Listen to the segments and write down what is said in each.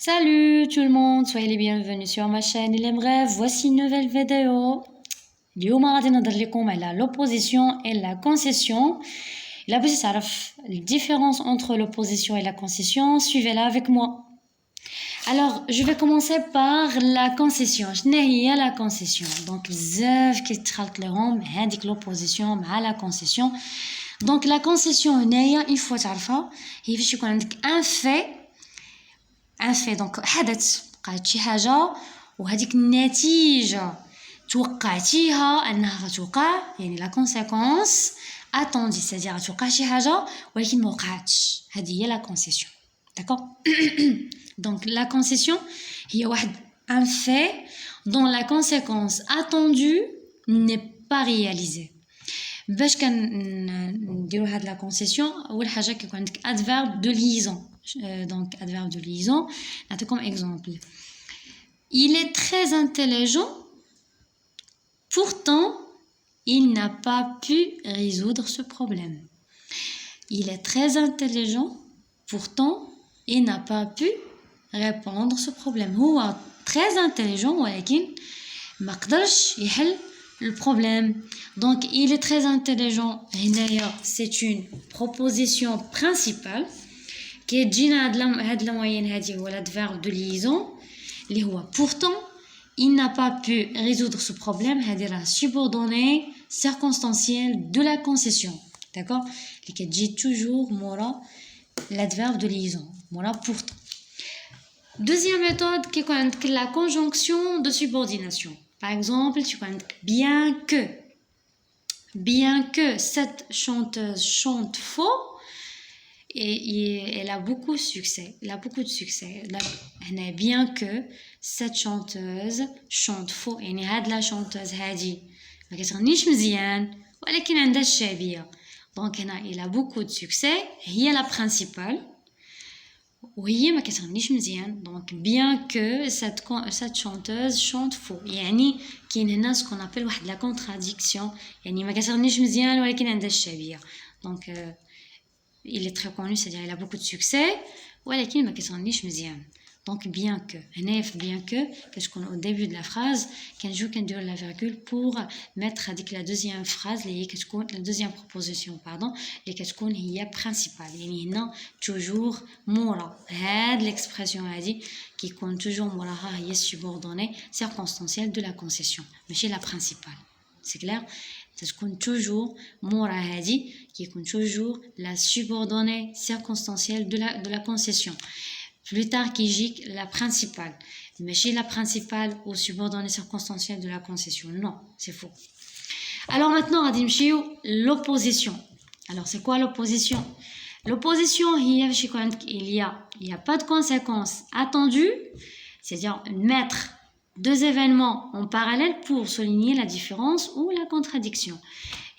Salut tout le monde, soyez les bienvenus sur ma chaîne Il Aimerait. Voici une nouvelle vidéo. اليوم غادي نهضر لكم على l'opposition et la concession. إلا بغيتي تعرف la différence entre l'opposition et la concession, suivez-la avec moi. Alors, je vais commencer par la concession. شنو هي la concession? Donc بزاف كيتخلط لهم هذيك l'opposition مع la concession. Donc la concession هنايا il faut تعرفها هي فاش يكون عندك un fait donc حدث وقعت شي حاجه وهذيك النتيجه توقعتيها انها غتوقع يعني لا كونسيكونس اتوندي سيدي غتوقع شي حاجه ولكن ما وقعتش هذه هي لا كونسيسيون داكور donc la concession هي واحد un fait dont la conséquence attendue n'est pas réalisée. باش كنديروا هاد لا كونسيسيون اول حاجه كيكون عندك adverbe de liaison. Donc adverbe de liaison comme exemple, il est très intelligent, pourtant il n'a pas pu résoudre ce problème. Il est très intelligent, pourtant il n'a pas pu répondre ce problème. هو très intelligent ولكن ما قدرش يحل le problème. Donc il est très intelligent هنايا c'est une proposition principale qui تجينا هاد الموين هادي هو l'adverbe de liaison اللي هو pourtant il n'a pas pu résoudre ce problème هادي راه subordonnée circonstancielle de la concession, d'accord, اللي كتجي toujours مورا l'adverbe de liaison مورا pourtant. Deuxième méthode كيكون عندك la conjonction de subordination. Par exemple tu connais bien que cette chanteuse chante faux et elle a beaucoup de succès. Bien que cette chanteuse chante faux يعني هاد la chanteuse هادي ما كتغنيش مزيان ولكن عندها الشعبية. Donc هنا il a beaucoup de succès هي la principale وهي ما كتغنيش مزيان. Donc bien que cette chanteuse chante faux يعني كاين هنا ce qu'on appelle واحد la contradiction يعني ما كتغنيش مزيان ولكن عندها الشعبية. Donc il est très connu, c'est-à-dire il a beaucoup de succès ولكن ما كتغنيش مزيان. Donc bien que هنايا في bien que كتكون au début de la phrase كنجيو كنديرو la virgule pour mettre هذيك la deuxième phrase اللي هي كتكون la deuxième proposition اللي كتكون هي principale. يعني هنا toujours مورا هاد l'expression هادي كيكون toujours موراها هي subordonnée circonstancielle de la concession ماشي la principale. C'est clair? تكون toujours مورا هادي كيكون toujours la subordonnée circonstancielle de la concession. Plus tard كيجيك la principale ماشي la principale ou subordonnée circonstancielle de la concession. Non, c'est faux. Alors maintenant غادي نمشيو l'opposition. Alors c'est quoi l'opposition? L'opposition هي فاش يكون عندك il y a pas de conséquences attendues, c'est-à-dire mettre deux événements en parallèle pour souligner la différence ou la contradiction.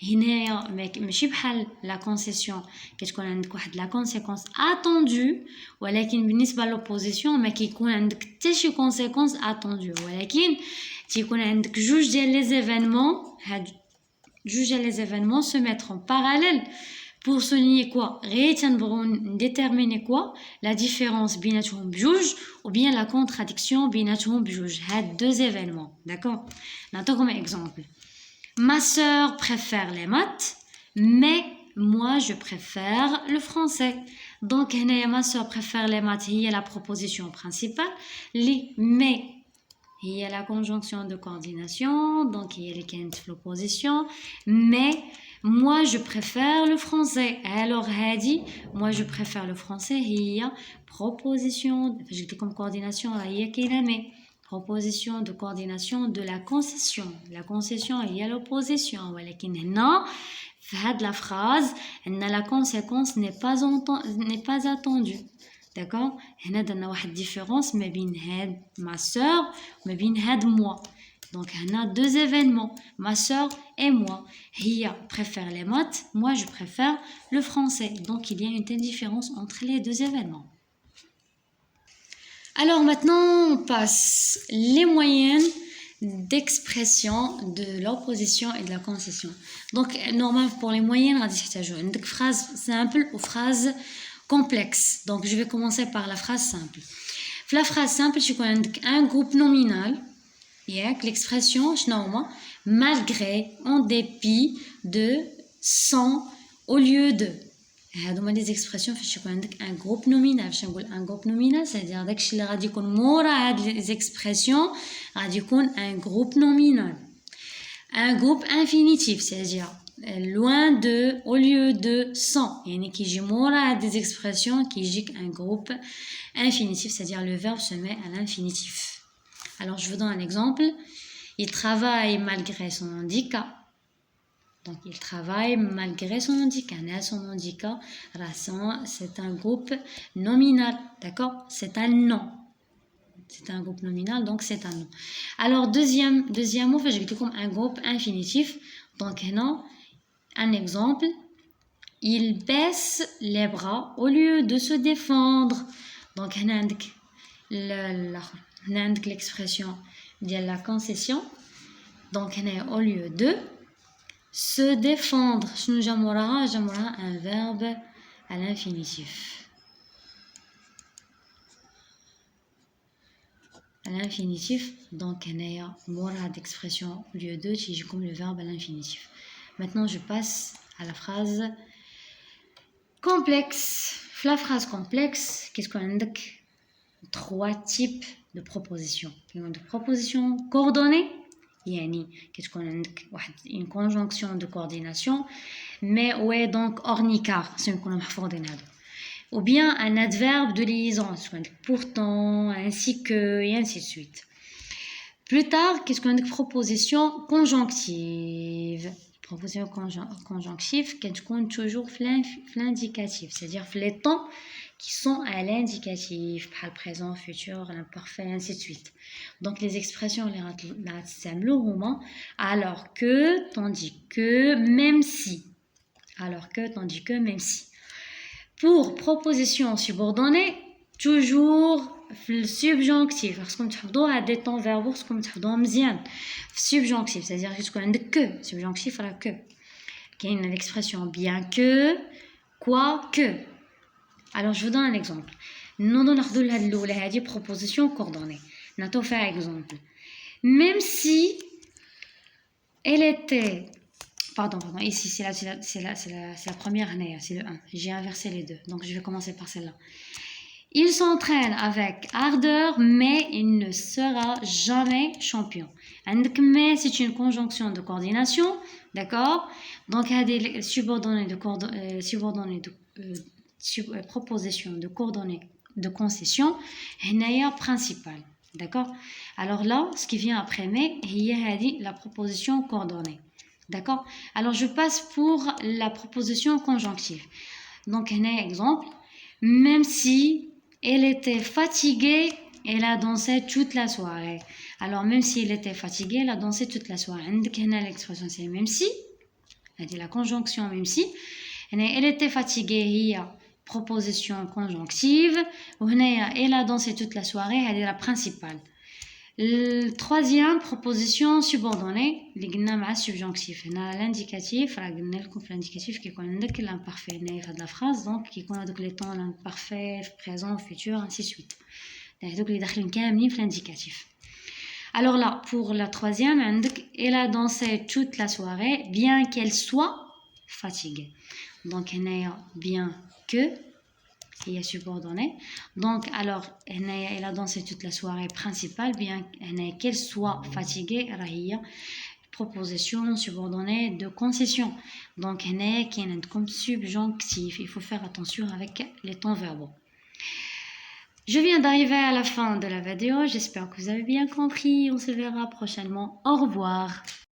هنايا ماشي بحال لا كونسيسيون كتكون عندك واحد لا كونسيكونس اتوندو ولكن بالنسبه لوبوزيسيون ما كيكون عندك حتى شي كونسيكونس اتوندو ولكن تيكون عندك جوج ديال لي زيفينمون. هاد جوج ديال لي زيفينمون se mettre en parallèle pour souligner quoi غير تنبغيو نديتيرميني quoi la différence بيناتهم بجوج ou bien la contradiction بيناتهم بجوج. هاد deux événements, d'accord. نعطيكم exemple. Ma sœur préfère les maths, mais moi je préfère le français. Donc ma sœur préfère les maths, il y a la proposition principale. Mais il y a la conjonction de coordination, donc il y a l'opposition. Mais moi je préfère le français. Alors Hadi, moi je préfère le français, il y a proposition, je dis comme coordination, il y a qui la met. Proposition de coordination de la concession. La concession il y a l'opposition ولكن هنا في هاد la phrase la conséquence n'est pas attendue, d'accord. هنا درنا واحد différence ما بين هاد ma sœur ما بين هاد moi. Donc هنا deux événements, ma sœur et moi. هي préfère les maths, moi je préfère le français. Donc il y a une telle différence entre les deux événements. Alors maintenant, on passe les moyens d'expression de l'opposition et de la concession. Donc, normalement, pour les moyens, on va dire une phrase simple ou phrase complexe. Donc, je vais commencer par la phrase simple. في la phrase simple يكون عندك un groupe nominal ياك l'expression شنو هما malgré en dépit de sans au lieu de هادو هما لي زيكسبرسيون فاش يكون عندك ان جروب نومينال. باش نقول ان جروب نومينال سيدير داكشي اللي غادي يكون مورا هاد لي زيكسبرسيون غادي يكون ان جروب نومينال. ان جروب انفينيتيف سيدير loin de au lieu de sans يعني كيجي مورا هاد لي زيكسبرسيون كيجيك ان جروب infinitif c'est-à-dire le verbe se met à l'infinitif. Alors je vous donne un exemple. Il travaille malgré son handicap. Donc, il travaille malgré son handicap. Son handicap, c'est un groupe nominal. D'accord? C'est un nom. C'est un groupe nominal, donc c'est un nom. Alors, deuxième mot, je vais dire comme un groupe infinitif. Donc, non, un exemple. Il baisse les bras au lieu de se défendre. Donc, on a l'expression de la concession. Donc, au lieu de se défendre, j'aimerais un verbe à l'infinitif. À l'infinitif, donc il y a mora d'expression au lieu de, qui comme le verbe à l'infinitif. Maintenant, je passe à la phrase complexe. La phrase complexe, qu'est-ce qu'on a? Trois types de propositions. De propositions coordonnées. يعني كتكون عندك واحد une conjonction de coordination mais ouais donc ornicar si نكونوا محفوظين هذا ou bien un adverbe de liaison pourtant ainsi que et ainsi de suite. Plus tard qu'est-ce qu'on a proposition conjonctive. Proposition conjonctive كتكون toujours في l'indicatif c'est-à-dire les temps qui sont à l'indicatif, par le présent, futur, l'imparfait, ainsi de suite. Donc les expressions les alors que, tandis que, même si. Alors que, tandis que, même si. Pour proposition subordonnée, toujours le subjonctif. Parce qu'on a des temps verbaux, comme subjonctif, c'est-à-dire que, subjonctif, alors que. Qui est l'expression bien que, quoi que. Alors, je vous donne un exemple. Nous donnons la proposition coordonnée. Nous faire exemple. Même si elle était... Pardon, ici, c'est la première année, c'est le 1. J'ai inversé les deux, donc je vais commencer par celle-là. Il s'entraîne avec ardeur, mais il ne sera jamais champion. Mais c'est une conjonction de coordination, d'accord? Donc, il y a des subordonnés proposition de coordonnées de concession principale, d'accord? Alors là, ce qui vient après mais il y a la proposition coordonnée, d'accord? Alors je passe pour la proposition conjonctive. Donc un exemple, même si elle était fatiguée, elle a dansé toute la soirée. Alors même si elle était fatiguée, elle a dansé toute la soirée. L'expression c'est même si, c'est la conjonction même si elle était fatiguée, il y a proposition conjonctive. Elle a dansé toute la soirée, elle est la principale. Troisième proposition subordonnée, les subjonctif. L'indicatif, l'indicatif qui est l'imparfait de la phrase, donc qui est les temps l'imparfait, présent, futur, ainsi de suite. Donc les l'indicatif. Alors là, pour la troisième, elle a dansé toute la soirée, bien qu'elle soit fatiguée. Donc, bien que, il y a subordonné. Donc, alors, elle a dansé toute la soirée principale, bien qu'elle soit fatiguée, il y a proposition subordonnée de concession. Donc, il y a comme subjonctif. Il faut faire attention avec les temps verbaux. Je viens d'arriver à la fin de la vidéo. J'espère que vous avez bien compris. On se verra prochainement. Au revoir.